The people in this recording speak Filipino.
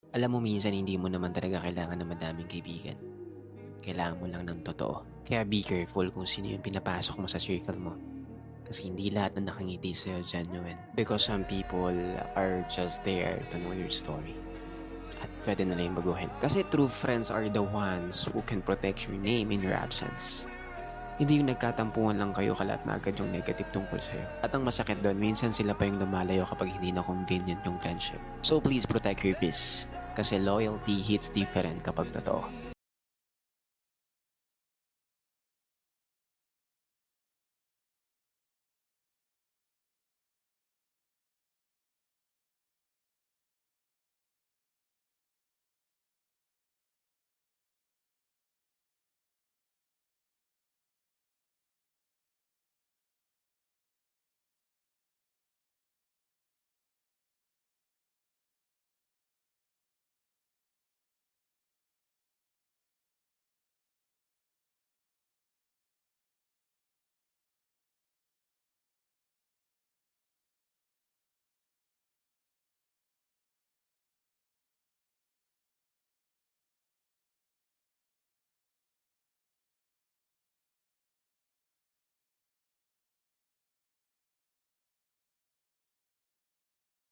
Alam mo minsan hindi mo naman talaga kailangan ng madaming kaibigan. Kailangan mo lang ng totoo. Kaya be careful kung sino yung pinapasok mo sa circle mo. Kasi hindi lahat na nakangiti sa'yo genuine. Because some people are just there to know your story. At pwede na lang yung baguhin. Kasi true friends are the ones who can protect your name in your absence. Hindi yung nagkatampuhan lang kayo kalat na agad yung negative tungkol sa'yo. At ang masakit doon, minsan sila pa yung lumalayo kapag hindi na convenient yung friendship. So please protect your peace. Kasi loyalty hits different kapag totoo.